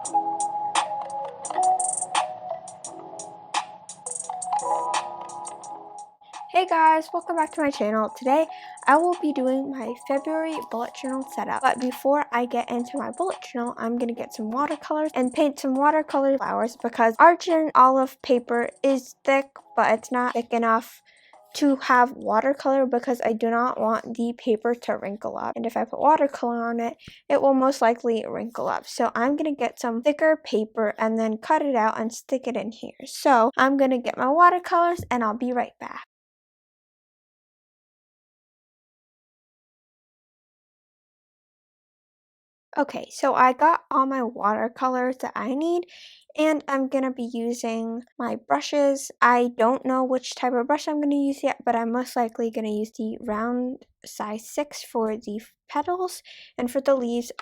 Hey guys, welcome back to my channel. Today I will be doing my February bullet journal setup. But before I get into my bullet journal, I'm going to get some watercolors and paint some watercolor flowers because Argent olive paper is thick, but it's not thick enough to have watercolor because I do not want the paper to wrinkle up. And if I put watercolor on it, it will most likely wrinkle up. So I'm going to get some thicker paper and then cut it out and stick it in here. So I'm going to get my watercolors and I'll be right back. Okay, so I got all my watercolors that I need, and I'm going to be using my brushes. I don't know which type of brush I'm going to use yet, but I'm most likely going to use the round size 6 for the petals, and for the leaves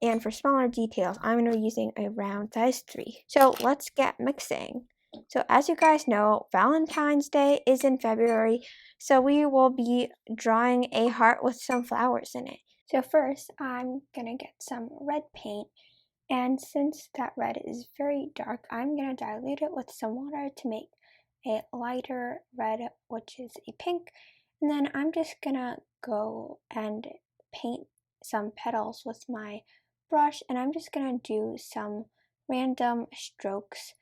and for smaller details, I'm going to be using a round size 3. So let's get mixing. So as you guys know, Valentine's Day is in February, so we will be drawing a heart with some flowers in it. So first, I'm going to get some red paint, and since that red is very dark, I'm going to dilute it with some water to make a lighter red, which is a pink, and then I'm just going to go and paint some petals with my brush, and I'm just going to do some random strokes,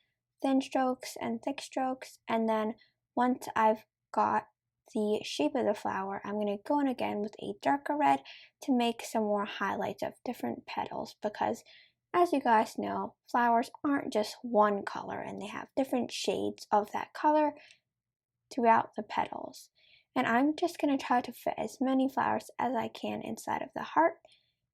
thin strokes and thick strokes, and then once I've got the shape of the flower, I'm going to go in again with a darker red to make some more highlights of different petals because as you guys know, flowers aren't just one color and they have different shades of that color throughout the petals. And I'm just going to try to fit as many flowers as I can inside of the heart.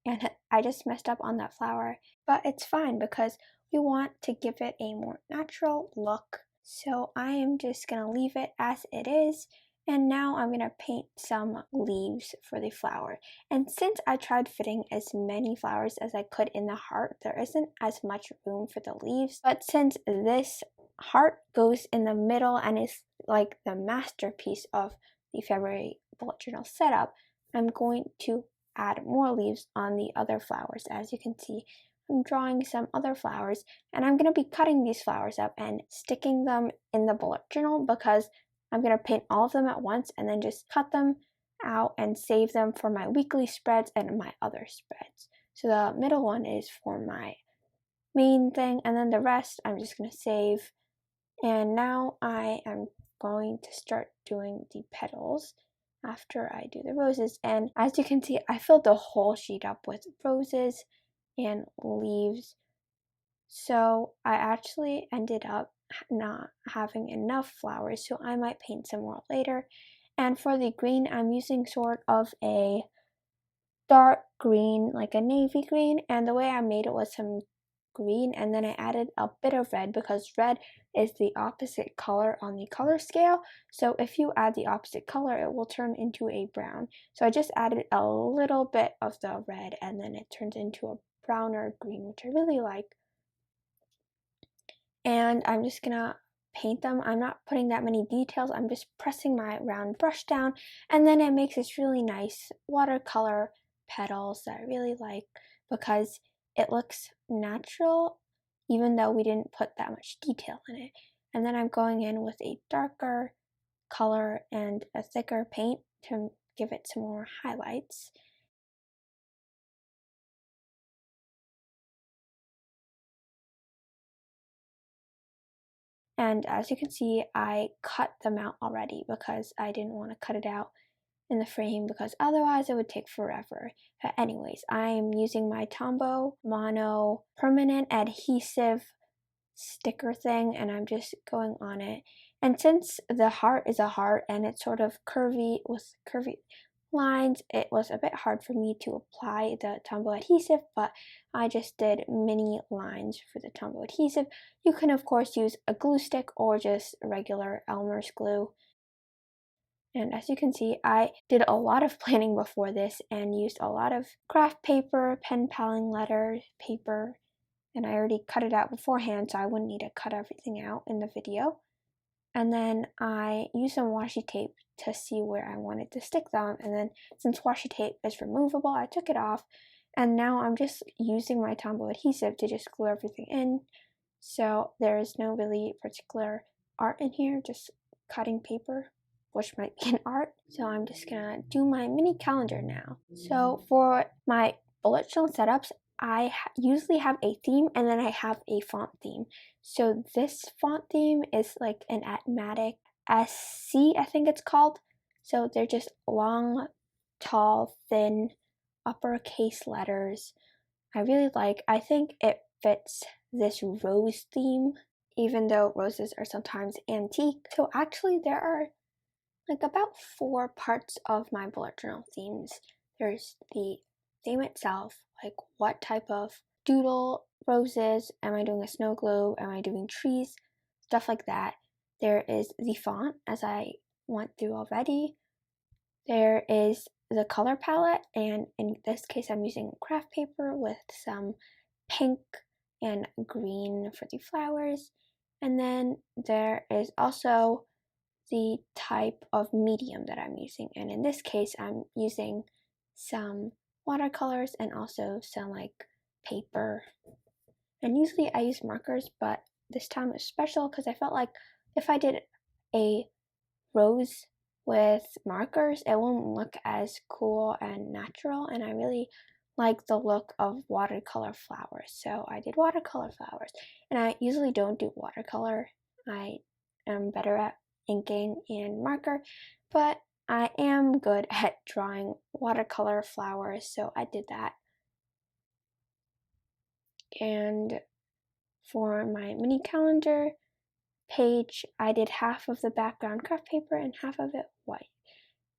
And I just messed up on that flower, but it's fine because we want to give it a more natural look. So I am just going to leave it as it is. And now I'm going to paint some leaves for the flower. And since I tried fitting as many flowers as I could in the heart, there isn't as much room for the leaves. But since this heart goes in the middle and is like the masterpiece of the February bullet journal setup, I'm going to add more leaves on the other flowers. As you can see, I'm drawing some other flowers, and I'm going to be cutting these flowers up and sticking them in the bullet journal because I'm going to paint all of them at once and then just cut them out and save them for my weekly spreads and my other spreads. So the middle one is for my main thing, and then the rest I'm just going to save. And now I am going to start doing the petals after I do the roses. And as you can see, I filled the whole sheet up with roses and leaves. So I actually ended up not having enough flowers, so I might paint some more later. And for the green, I'm using sort of a dark green, like a navy green, and the way I made it was some green and then I added a bit of red because red is the opposite color on the color scale. So if you add the opposite color, it will turn into a brown. So I just added a little bit of the red and then it turns into a browner green, which I really like. And I'm just gonna paint them. I'm not putting that many details. I'm just pressing my round brush down and then it makes this really nice watercolor petals that I really like because it looks natural even though we didn't put that much detail in it. And then I'm going in with a darker color and a thicker paint to give it some more highlights. And as you can see, I cut them out already because I didn't want to cut it out in the frame because otherwise it would take forever. But anyways, I'm using my Tombow Mono permanent adhesive sticker thing and I'm just going on it. And since the heart is a heart and it's sort of curvy with curvy lines, it was a bit hard for me to apply the Tombow adhesive, but I just did mini lines for the Tombow adhesive. You can of course use a glue stick or just regular Elmer's glue. And as you can see, I did a lot of planning before this and used a lot of craft paper, pen paling letter paper, and I already cut it out beforehand so I wouldn't need to cut everything out in the video. And then I used some washi tape to see where I wanted to stick them, and then since washi tape is removable, I took it off And now I'm just using my Tombow adhesive to just glue everything in. So there is no really particular art in here, just cutting paper, which might be an art. So I'm just gonna do my mini calendar now. So for my bullet journal setups, I usually have a theme and then I have a font theme. So this font theme is like an Atmatic SC, I think it's called. So they're just long, tall, thin, uppercase letters. I think it fits this rose theme, even though roses are sometimes antique. So actually there are like about 4 parts of my bullet journal themes. There's the theme itself, like what type of doodle, roses, am I doing a snow globe, am I doing trees, stuff like that. There is the font, as I went through already. There is the color palette, and in this case I'm using craft paper with some pink and green for the flowers. And then there is also the type of medium that I'm using, and in this case I'm using some watercolors and also some like paper. And usually I use markers, but this time is special because I felt like if I did a rose with markers, it won't look as cool and natural, and I really like the look of watercolor flowers, so I did watercolor flowers. And I usually don't do watercolor, I am better at inking and marker, but I am good at drawing watercolor flowers, so I did that. And for my mini calendar page, I did half of the background craft paper and half of it white.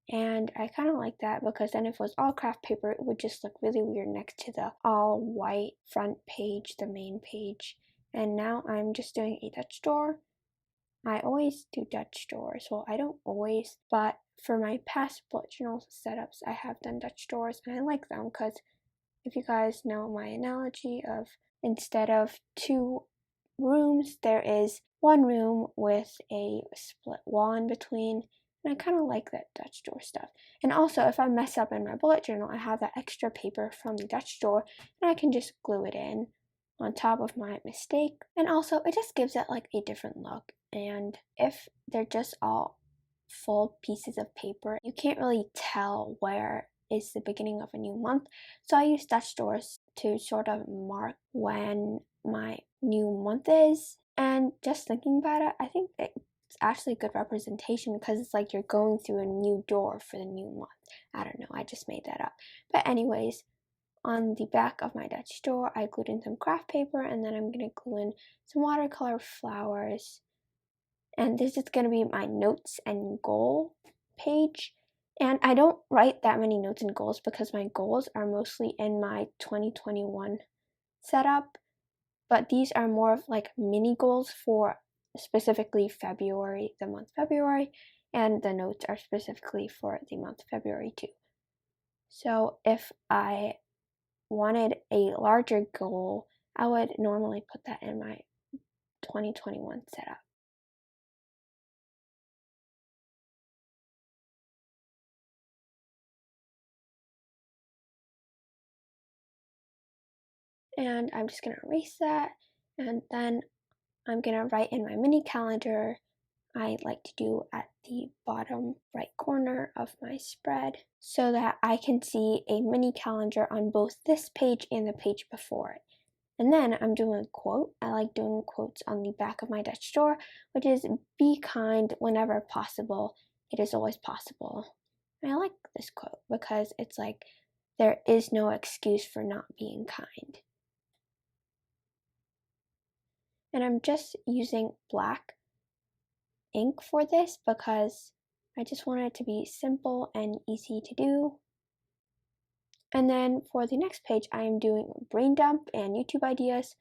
And I kind of like that because then if it was all craft paper, it would just look really weird next to the all white front page, the main page. And now I'm just doing a Dutch door. I always do Dutch doors. Well, I don't always, but for my past bullet journal setups, I have done Dutch doors, and I like them because if you guys know my analogy of instead of 2 rooms, there is 1 room with a split wall in between, and I kind of like that Dutch door stuff. And also, if I mess up in my bullet journal, I have that extra paper from the Dutch door, and I can just glue it in on top of my mistake. And also, it just gives it like a different look. And if they're just all full pieces of paper, you can't really tell where is the beginning of a new month. So I use Dutch doors to sort of mark when my new month is. And just thinking about it, I think it's actually a good representation because it's like you're going through a new door for the new month. I don't know, I just made that up. But anyways, on the back of my Dutch door, I glued in some craft paper, and then I'm going to glue in some watercolor flowers. And this is going to be my notes and goal page. And I don't write that many notes and goals because my goals are mostly in my 2021 setup. But these are more of like mini goals for specifically February, the month February, and the notes are specifically for the month February too. So if I wanted a larger goal, I would normally put that in my 2021 setup. And I'm just going to erase that, and then I'm going to write in my mini calendar I like to do at the bottom right corner of my spread so that I can see a mini calendar on both this page and the page before it. And then I'm doing a quote. I like doing quotes on the back of my Dutch door, which is be kind whenever possible. It is always possible. And I like this quote because it's like there is no excuse for not being kind. And I'm just using black ink for this because I just want it to be simple and easy to do. And then for the next page, I am doing brain dump and YouTube ideas.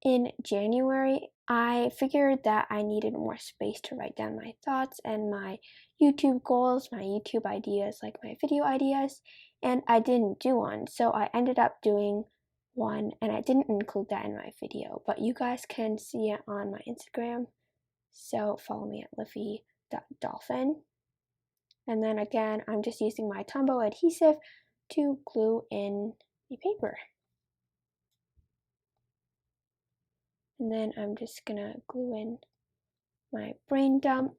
In January, I figured that I needed more space to write down my thoughts and my YouTube goals, my YouTube ideas, like my video ideas, and I didn't do one. So I ended up doing one, and I didn't include that in my video, but you guys can see it on my Instagram. So follow me at livvy.dolphin. And then again, I'm just using my Tombow adhesive to glue in the paper. And then I'm just gonna glue in my brain dump.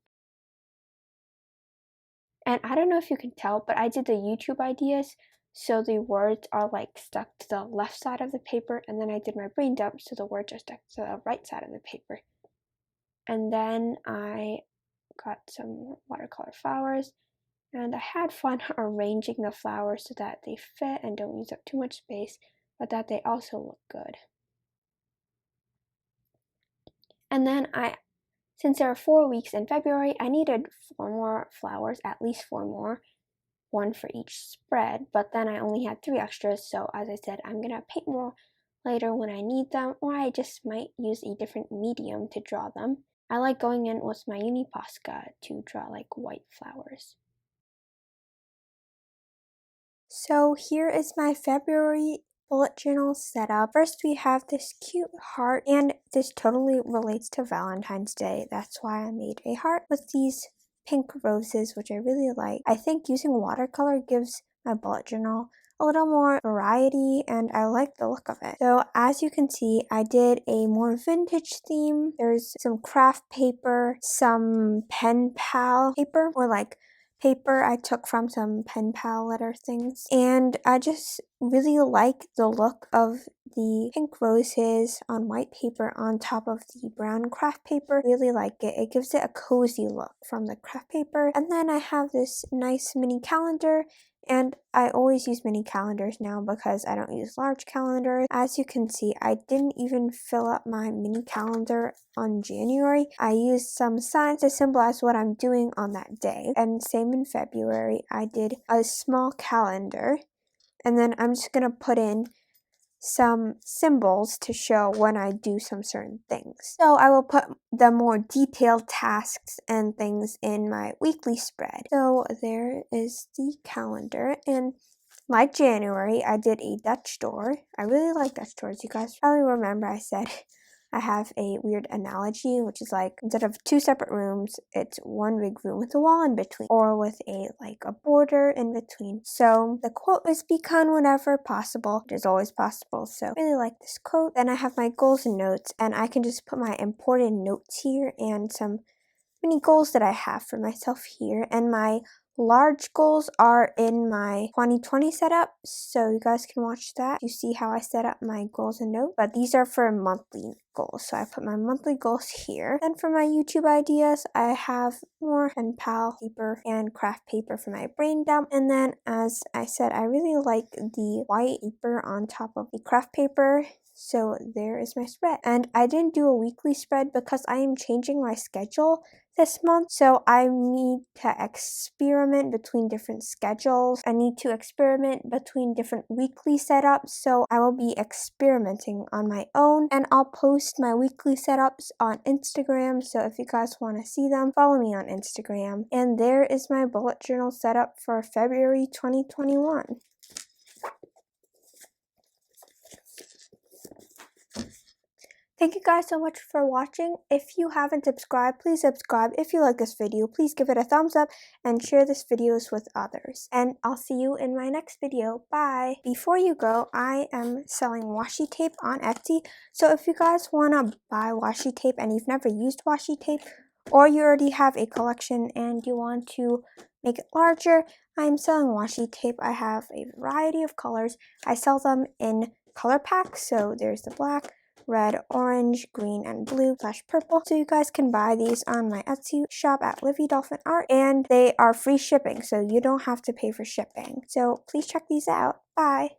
And I don't know if you can tell, but I did the YouTube ideas, so the words are like stuck to the left side of the paper, and then I did my brain dump, so the words are stuck to the right side of the paper. And then I got some watercolor flowers, and I had fun arranging the flowers so that they fit and don't use up too much space, but that they also look good. And then since there are 4 weeks in February, I needed 4 more flowers, at least 4 more, 1 for each spread, but then I only had 3 extras, so as I said, I'm gonna paint more later when I need them, or I just might use a different medium to draw them. I like going in with my Uni Posca to draw like white flowers. So here is my February bullet journal setup. First we have this cute heart, and this totally relates to Valentine's Day. That's why I made a heart with these pink roses, which I really like. I think using watercolor gives my bullet journal a little more variety, and I like the look of it. So as you can see, I did a more vintage theme. There's some craft paper, some pen pal paper, or like paper I took from some pen pal letter things, and I just really like the look of the pink roses on white paper on top of the brown craft paper. Really like it. It gives it a cozy look from the craft paper. And then I have this nice mini calendar, and I always use mini calendars now because I don't use large calendars. As you can see, I didn't even fill up my mini calendar on January. I used some signs to symbolize what I'm doing on that day. And same in February, I did a small calendar. And then I'm just gonna put in some symbols to show when I do some certain things. So I will put the more detailed tasks and things in my weekly spread. So there is the calendar, and like January, I did a Dutch door. I really like Dutch doors. You guys probably remember I said I have a weird analogy, which is like instead of 2 separate rooms, it's 1 big room with a wall in between, or with a border in between. So the quote is "Be kind whenever possible. It is always possible." So I really like this quote. Then I have my goals and notes, and I can just put my important notes here and some mini goals that I have for myself here, and my large goals are in my 2020 setup, so you guys can watch that. You see how I set up my goals and notes, but these are for monthly goals, so I put my monthly goals here. Then for my YouTube ideas, I have more pen pal paper and craft paper for my brain dump, and then as I said, I really like the white paper on top of the craft paper. So there is my spread. And I didn't do a weekly spread because I am changing my schedule this month. So I need to experiment between different schedules. I need to experiment between different weekly setups. So I will be experimenting on my own, and I'll post my weekly setups on Instagram. So if you guys want to see them, follow me on Instagram. And there is my bullet journal setup for February 2021. Thank you guys so much for watching. If you haven't subscribed, please subscribe. If you like this video, please give it a thumbs up and share this videos with others. And I'll see you in my next video. Bye! Before you go, I am selling washi tape on Etsy. So if you guys want to buy washi tape and you've never used washi tape, or you already have a collection and you want to make it larger, I'm selling washi tape. I have a variety of colors. I sell them in color packs. So there's the black, red, orange, green, and blue / purple. So you guys can buy these on my Etsy shop at Livvy Dolphin Art, and they are free shipping, so you don't have to pay for shipping. So please check these out. Bye!